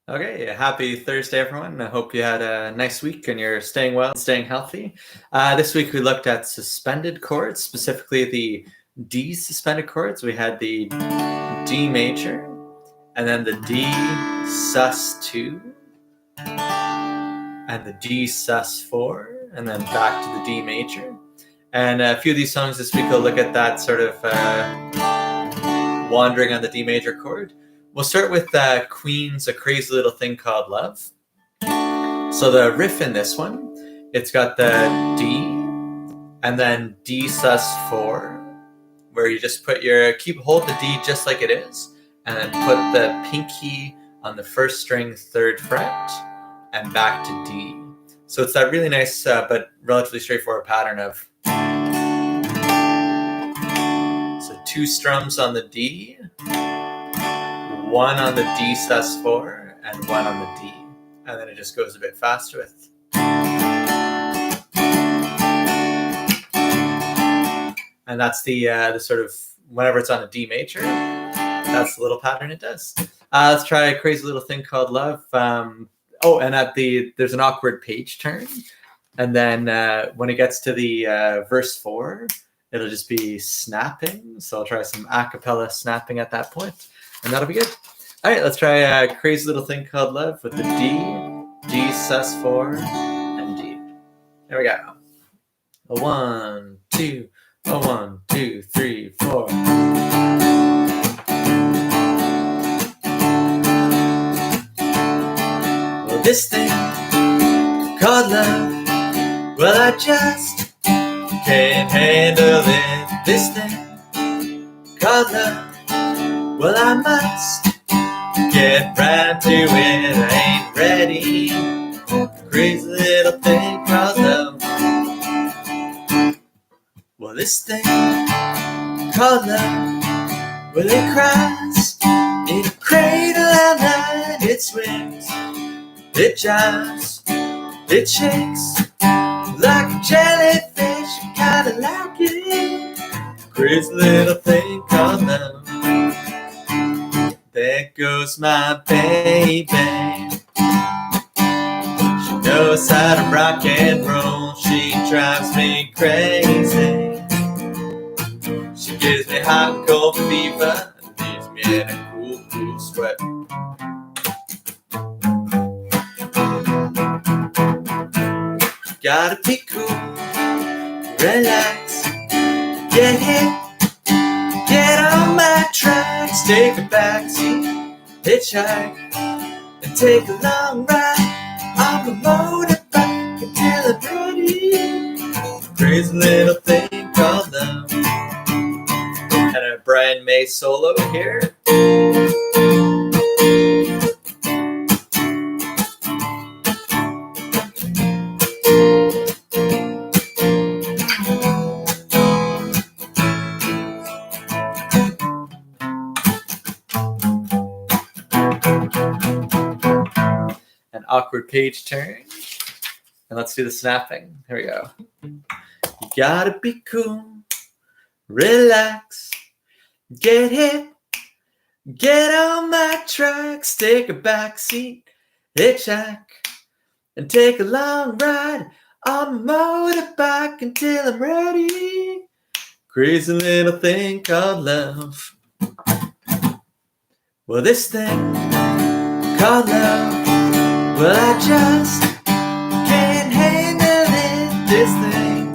Okay, happy Thursday, everyone. I hope you had a nice week and you're staying well and staying healthy. This week we looked at suspended chords, specifically the D suspended chords. We had the D major, and then the D sus2, and the D sus4, and then back to the D major. And a few of these songs this week will look at that sort of wandering on the D major chord. We'll start with Queen's A Crazy Little Thing Called Love. So the riff in this one, it's got the D and then D sus4, where you just hold the D just like it is, and then put the pinky on the first string, third fret, and back to D. So it's that really nice but relatively straightforward pattern of so two strums on the D, one on the D sus4, and one on the D. And then it just goes a bit faster with. And that's the sort of, whenever it's on a D major, that's the little pattern it does. Let's try A Crazy Little Thing Called Love. And there's an awkward page turn. And then when it gets to the verse 4, it'll just be snapping. So I'll try some a cappella snapping at that point. And that'll be good. All right, let's try A Crazy Little Thing Called Love with the D sus4, and D. There we go. A 1, 2, a 1, 2, 3, 4. Well, this thing called love, well, I just can't handle it. This thing called love, well, I must get right to it. I ain't ready. Crazy little thing called love. Well, this thing called love, well, it cries in a cradle all night. It swings, it jives, it shakes like a jellyfish. Kinda like it. Crazy little thing called love. There goes my baby. She knows how to rock and roll. She drives me crazy. She gives me hot and cold fever and leaves me in a cool, cool sweat. Gotta be cool, relax, get hit, get on my tracks, take a backseat, hitchhike, and take a long ride on the motorbike until I'm ready. Crazy little thing called love. And a Brian May solo here. Awkward page turn, and let's do the snapping. Here we go. You gotta be cool, relax, get hit, get on my tracks, take a backseat, hitchhike, and take a long ride on my motorbike until I'm ready. Crazy little thing called love. Well, this thing called love, well, I just can't handle it. This thing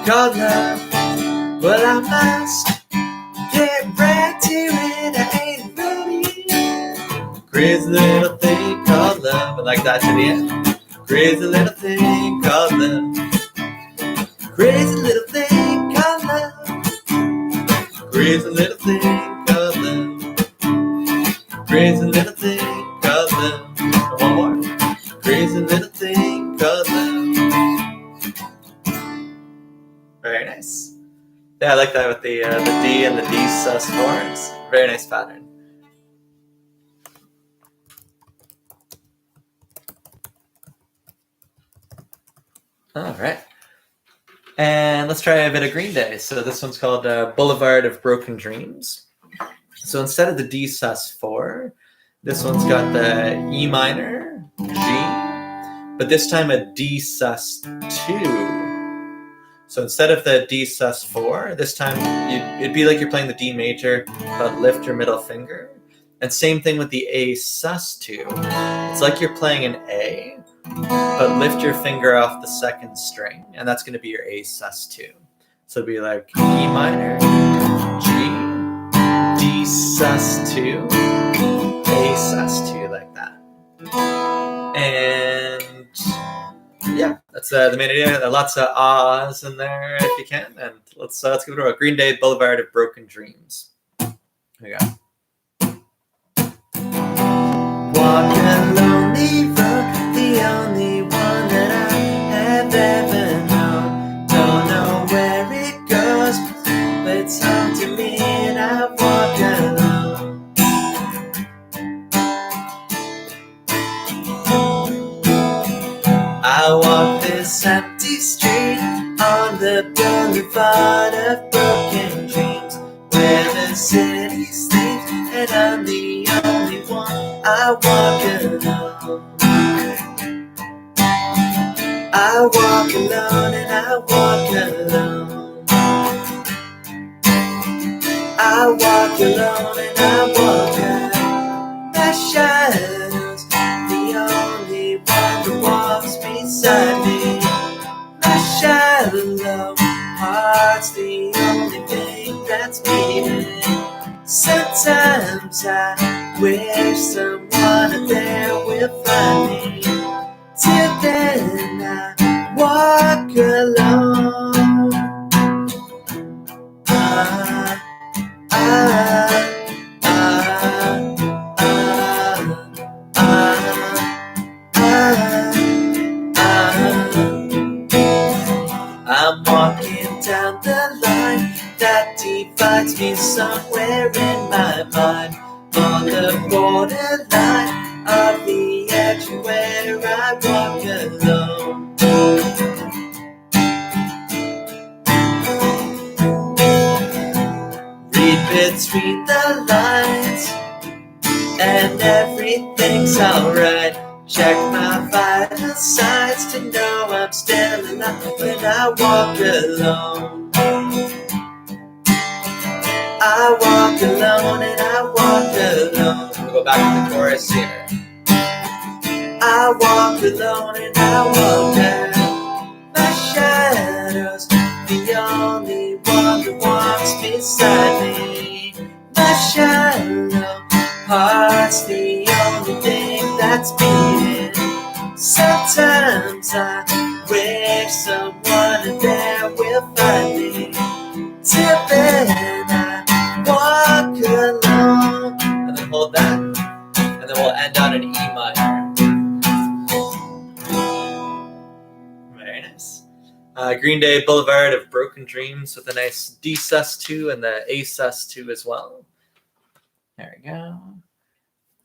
called love, well, I must get right to it. I ain't ready. Crazy little thing called love. I like that to the end. Crazy little thing called love. Crazy little thing called love. Crazy little thing called love. Crazy little thing called love. One more. Crazy little thing called love. Very nice. Yeah, I like that with the D and the D sus4. It's a very nice pattern. All right. And let's try a bit of Green Day. So this one's called Boulevard of Broken Dreams. So instead of the D sus4, This one's got the E minor, G, but this time a D sus2. So instead of the D sus4, this time it'd be like you're playing the D major, but lift your middle finger. And same thing with the A sus2. It's like you're playing an A, but lift your finger off the second string, and that's going to be your A sus2. So it'd be like E minor, G, D sus2, A sus2, like that. And yeah, that's the main idea. Lots of ahs in there if you can. And let's give it a Green Day, Boulevard of Broken Dreams. Here we go. Walk a lonely road, the only one that I have ever known. Don't know where it goes, but it's home to me, and I walk alone. I walk this empty street on the boulevard of broken dreams, where the city sleeps and I'm the only one. I walk alone. I walk alone and I walk alone. I walk alone and I walk alone. My shadow's the only one that walks beside me. My shallow heart's the only thing that's beating. Sometimes I wish someone there will find me. Till then I walk alone. I'm walking down the line that divides me somewhere in my mind, on the borderline of the edge where I walk alone. Read between the lines and everything's alright. Check my vital signs to know I'm still alive when I walk alone. I walk alone and I walk alone. We'll go back to the chorus here. I walk alone and I walk alone. My shadow's the only one that walks beside me. My shallow heart's the only thing that's beating. Sometimes I wish someone there will find me. Till then I walk alone. And then hold that. And then we'll end on an E minor. Very nice. Green Day, Boulevard of Broken Dreams with a nice D sus2 and the A sus2 as well. There we go.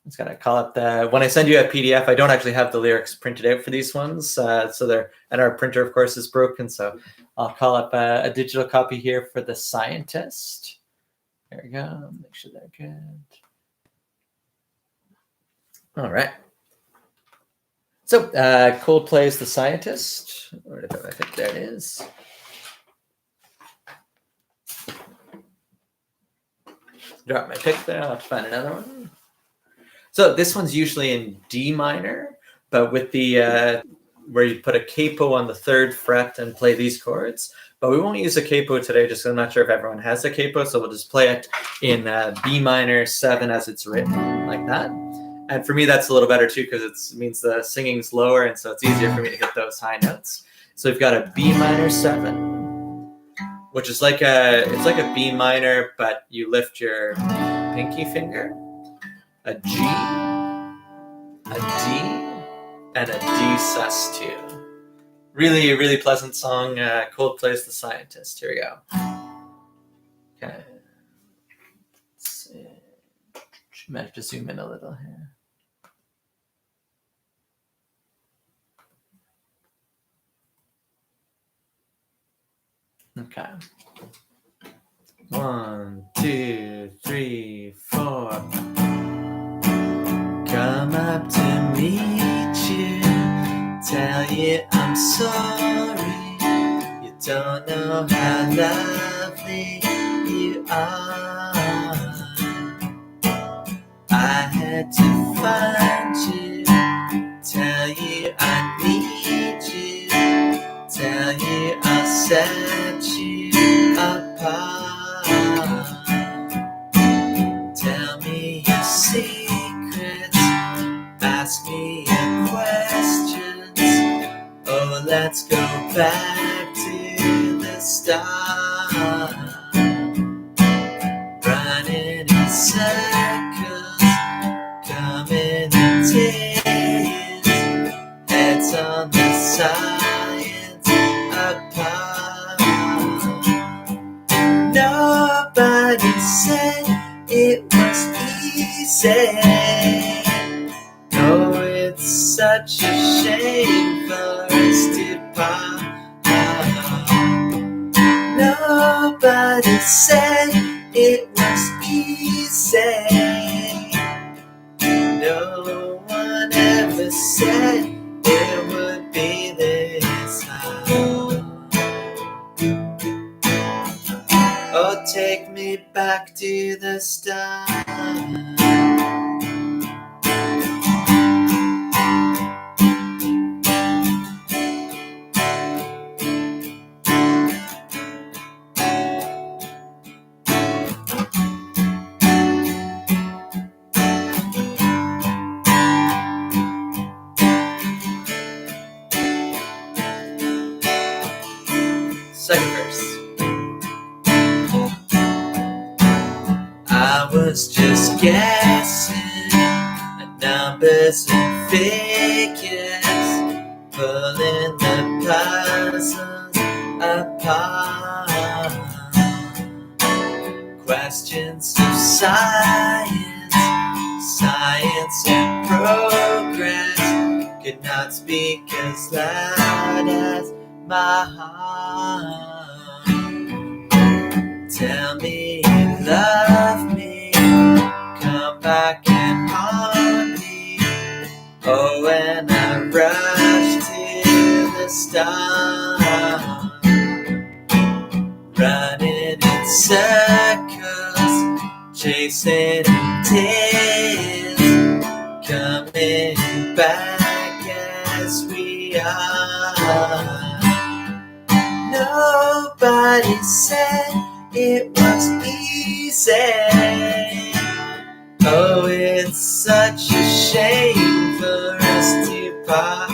Just gotta call up the. When I send you a PDF, I don't actually have the lyrics printed out for these ones, so they're, and our printer, of course, is broken. So I'll call up a digital copy here for The Scientist. There we go. Make sure they're good. All right. So Coldplay's The Scientist. Where did I think there it is? Drop my pick there. I'll have to find another one. So this one's usually in D minor, but with the where you put a capo on the 3rd fret and play these chords. But we won't use a capo today, just I'm not sure if everyone has a capo, so we'll just play it in B minor 7 as it's written, like that. And for me, that's a little better too, because it means the singing's lower, and so it's easier for me to get those high notes. So we've got a B minor 7, which is like it's like a B minor, but you lift your pinky finger. A G, a D, and a D sus2. Really, really pleasant song. Coldplay's The Scientist. Here we go. Okay. Let's see. Might have to zoom in a little here. Okay. 1, 2, 3, 4. up to meet you, tell you I'm sorry. You don't know how lovely you are. I had to find you, tell you I need you, tell you I'll set you apart. Tell me your secrets, ask me your questions. Oh, let's go back to the start. Running in circles, coming in tears, heads on the sides apart. Nobody said it was easy. Oh, it's such a shame for us to part. Nobody said it was easy. No one ever said it would be this hard. Oh, take me back to the start. Second verse. I was just guessing at numbers and figures, pulling the puzzles apart. Questions of science, science and progress could not speak as loud as my heart. Tell me you love me, come back and haunt me. Oh, when I rush to the start, running in circles, chasing tears, coming back as we are. Nobody said it was easy. Oh, it's such a shame for us to part.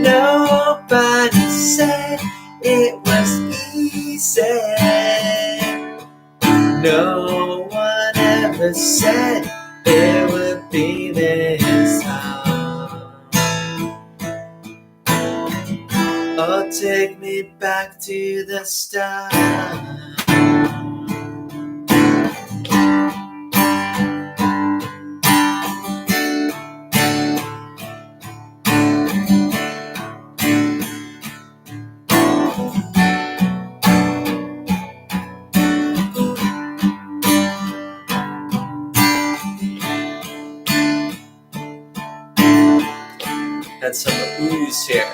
Nobody said it was easy. No one ever said it would be this hard. Oh, take me back to the start. Got some ooze here.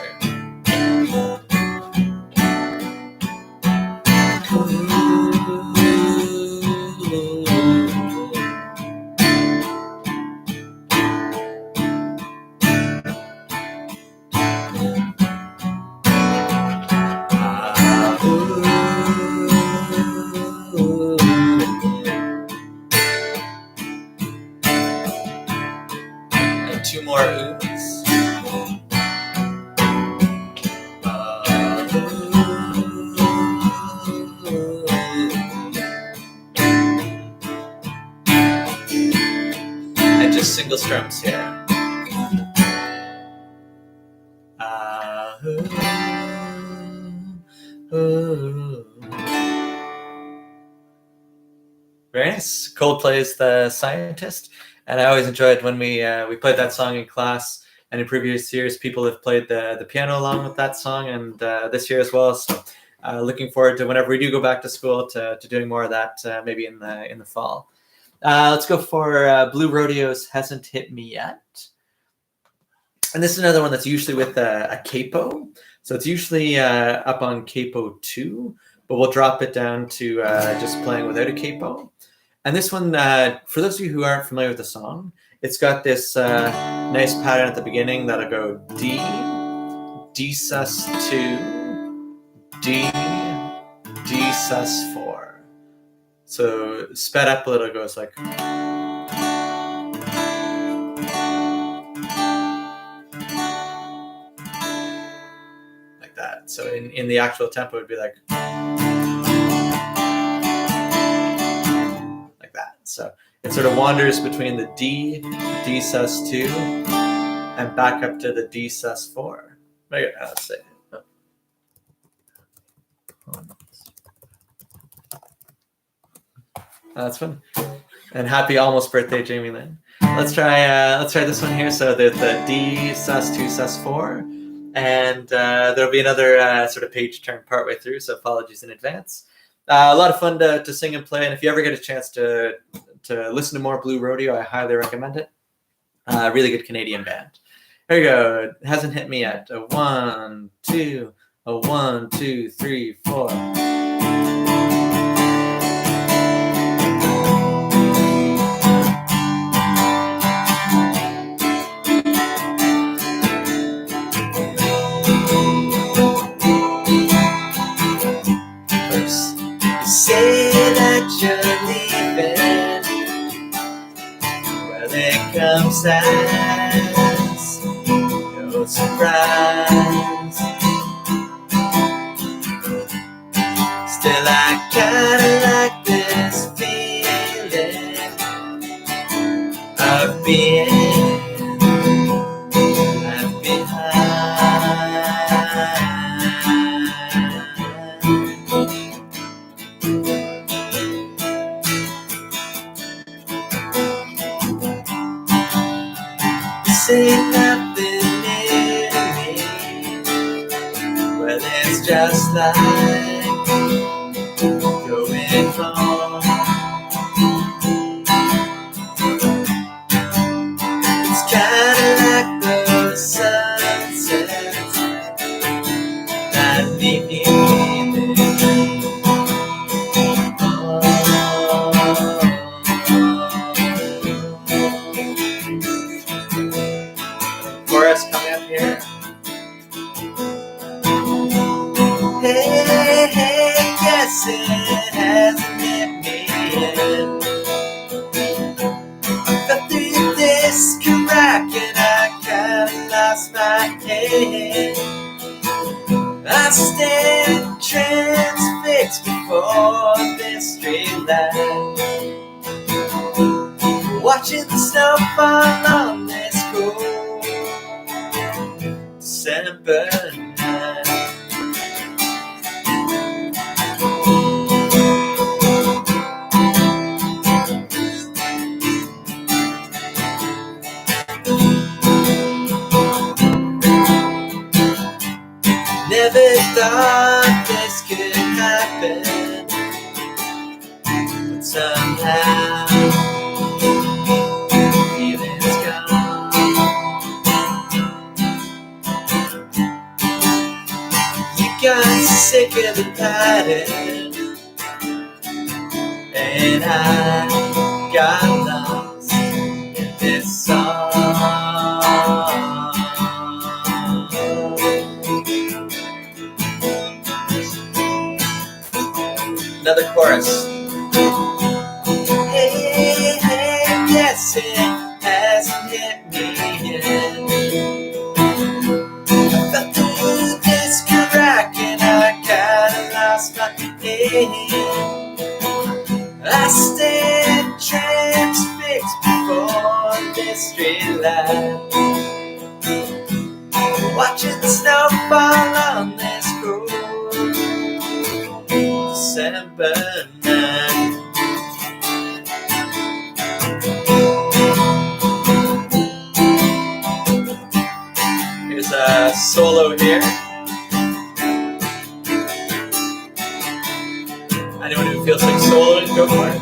And two more oohs. And just single strums here. Very nice. Coldplay's The Scientist, and I always enjoyed when we played that song in class. And in previous years, people have played the piano along with that song, and this year as well. So, looking forward to whenever we do go back to school to doing more of that, maybe in the fall. Let's go for Blue Rodeo's Hasn't Hit Me Yet. And this is another one that's usually with a capo. So it's usually up on capo 2, but we'll drop it down to just playing without a capo. And this one, for those of you who aren't familiar with the song, it's got this nice pattern at the beginning that'll go D, D sus 2, D, D sus 4. So sped up a little, it goes like. Like that. So in the actual tempo, it would be like. Like that. So it sort of wanders between the D, D sus 2, and back up to the D sus 4. Let's see. That's fun. And happy almost birthday, Jamie Lynn. Let's try this one here. So the D sus 2 sus 4, and there'll be another sort of page turn partway through. So apologies in advance. A lot of fun to sing and play, and if you ever get a chance to listen to more Blue Rodeo, I highly recommend it. Really good Canadian band. Here we go. It hasn't hit me yet. A 1, 2, a 1, 2, 3, 4. Say that you're leaving. Well, it comes as no surprise. Still, I kinda like this feeling of being left behind. Ain't nothing near me. Well, it's just like going home. It's kinda like those sunsets that leave me leaving. Chorus coming up here. Hey, hey, yes, it hasn't hit me yet. But through this crack and I kinda lost my head. I stand transfixed before this street light, watching the snow fall on this cold December night. Never thought this could happen, but somehow feeling's gone. You got sick of the pattern, and I got lost in this song. Another chorus. Hey, hey, yes, it hasn't hit me yet. But through this crack and I kinda lost my head. I stand transfixed before this street light, watching the snow fall on this cold December night. Here's a solo here. Anyone who feels like soloing, go for it.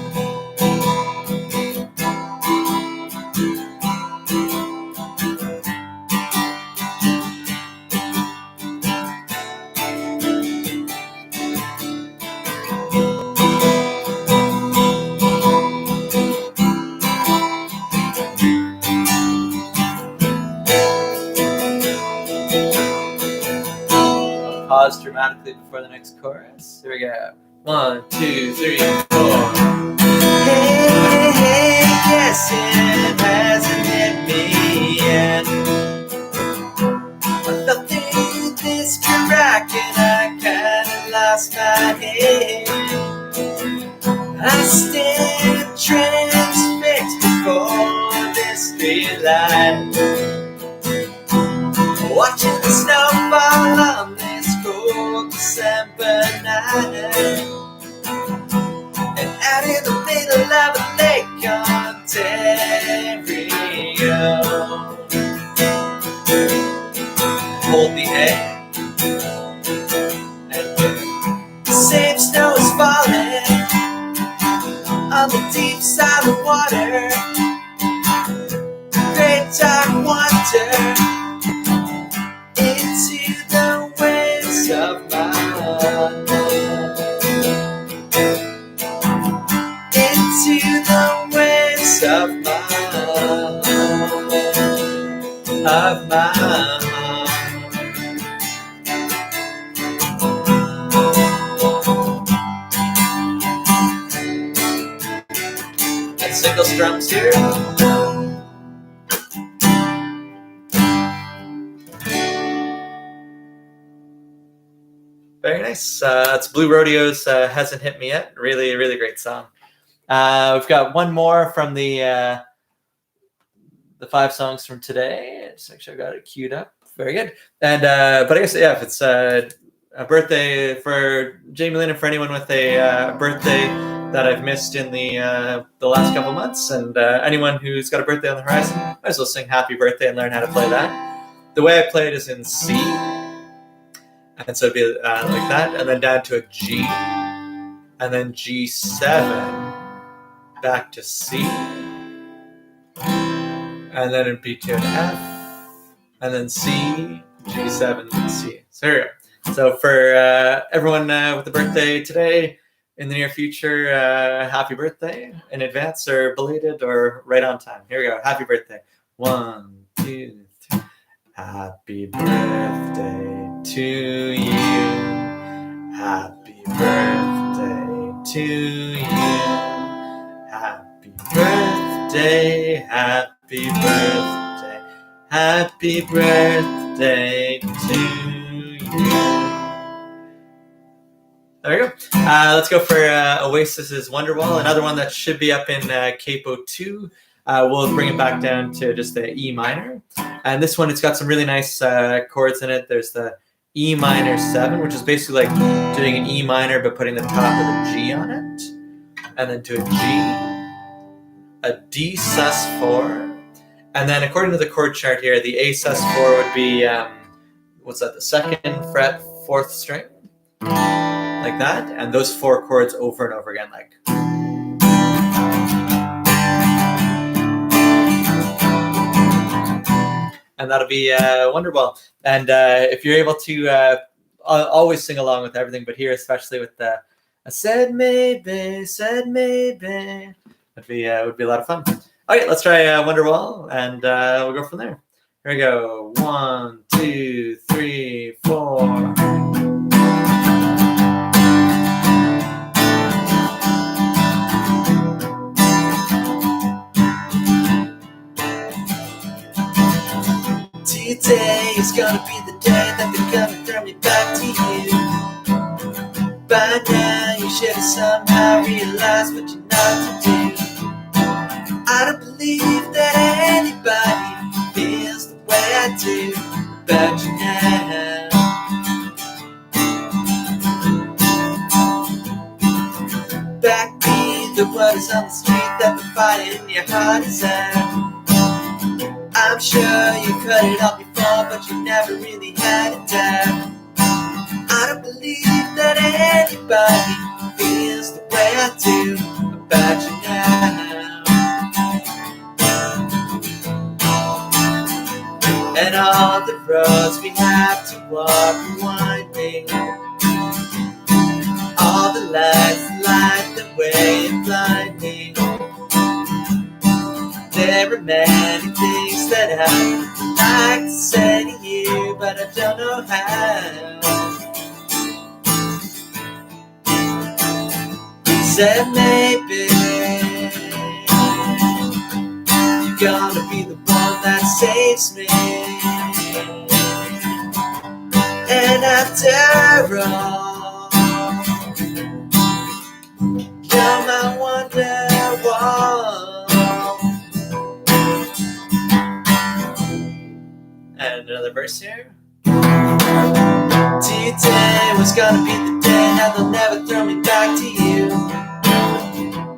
pause dramatically before the next chorus. Here we go. 1, 2, 3, 4. Hey, hey, guess it hasn't hit me yet. I felt through this crack and I kinda lost my head. I stand transfixed before this street light, watching the snow fall on this cold December night. And out in the middle of a Lake Ontario, hold the air, and the same snow is falling on the deep silent water. Great dark wonder into the waves of my heart, into the waves of my heart. And single strums here. Very nice. It's Blue Rodeo's Hasn't Hit Me Yet. Really, really great song. We've got one more from the 5 songs from today. Just make sure I got it queued up. Very good. And but I guess if it's a birthday for Jamie Lynn and for anyone with a birthday that I've missed in the last couple months, and anyone who's got a birthday on the horizon, might as well sing Happy Birthday and learn how to play that. The way I play it is in C. And so it'd be like that, and then down to a G, and then G7, back to C, and then it'd be to an F, and then C, G7, and C. So here we go. So for everyone with a birthday today, in the near future, happy birthday in advance, or belated, or right on time. Here we go. Happy birthday. 1, 2, 3. Happy birthday to you. Happy birthday to you. Happy birthday, happy birthday, happy birthday to you. There we go. Let's go for Oasis's Wonderwall, another one that should be up in Capo 2. We'll bring it back down to just the E minor. And this one, it's got some really nice chords in it. There's the E minor 7, which is basically like doing an E minor but putting the top of the G on it. And then to a G, a D sus4. And then according to the chord chart here, the A sus4 would be, what's that, the 2nd fret, 4th string? Like that. And those 4 chords over and over again, like. And that'll be Wonderwall. And if you're able to always sing along with everything, but here especially with the I said maybe, would be a lot of fun. Okay, let's try Wonderwall, and we'll go from there. Here we go. 1, 2, 3, 4. Today is gonna be the day that they're gonna throw me back to you. By now you should have somehow realized what you're not to do. I don't believe that anybody feels the way I do about you now. Backbeat the words on the street that the fire in your heart is out. I'm sure you cut it off before, but you never really had it down. I don't believe that anybody feels the way I do about you now. And all the roads we have to walk are winding. All the lights light the way and blinding. There are many things that I'd like to say to you, but I don't know how. said maybe you're gonna be the one that saves me. And after all, you're my wonderwall. And another verse here. Today was gonna be the day, now they'll never throw me back to you.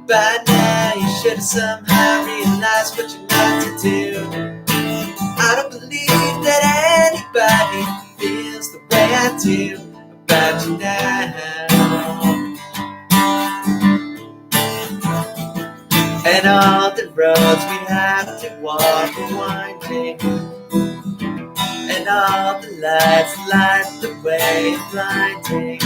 By now you should have somehow realized what you're not to do. I don't believe that anybody feels the way I do about you now. And all the roads we have to walk are winding, and all the lights light the way blinding.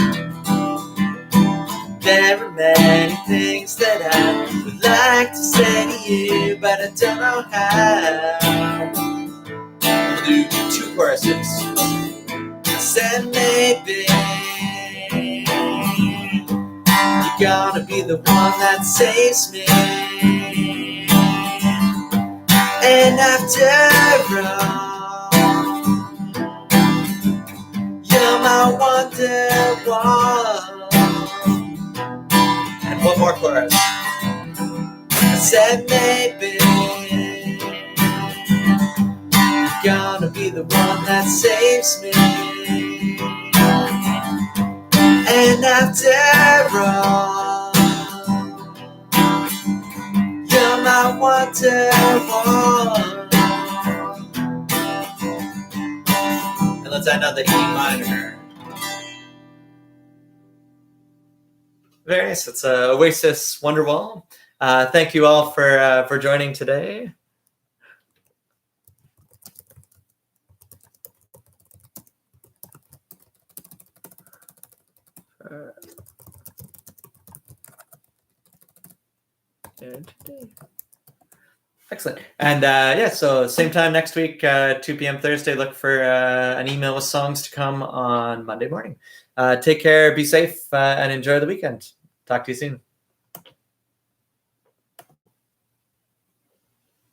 There are many things that I would like to say to you, but I don't know how. We'll do 2 choruses. I said maybe you're gonna be the one that saves me. And after all, you're my wonderwall. And one more chorus. I said maybe you're gonna be the one that saves me. And after all, you're my wonderwall. And let's end on the E minor. Very nice. It's Oasis Wonderwall. Thank you all for joining today. Excellent. And yeah, so same time next week, 2 p.m. Thursday. Look for an email with songs to come on Monday morning. Take care, be safe, and enjoy the weekend. Talk to you soon.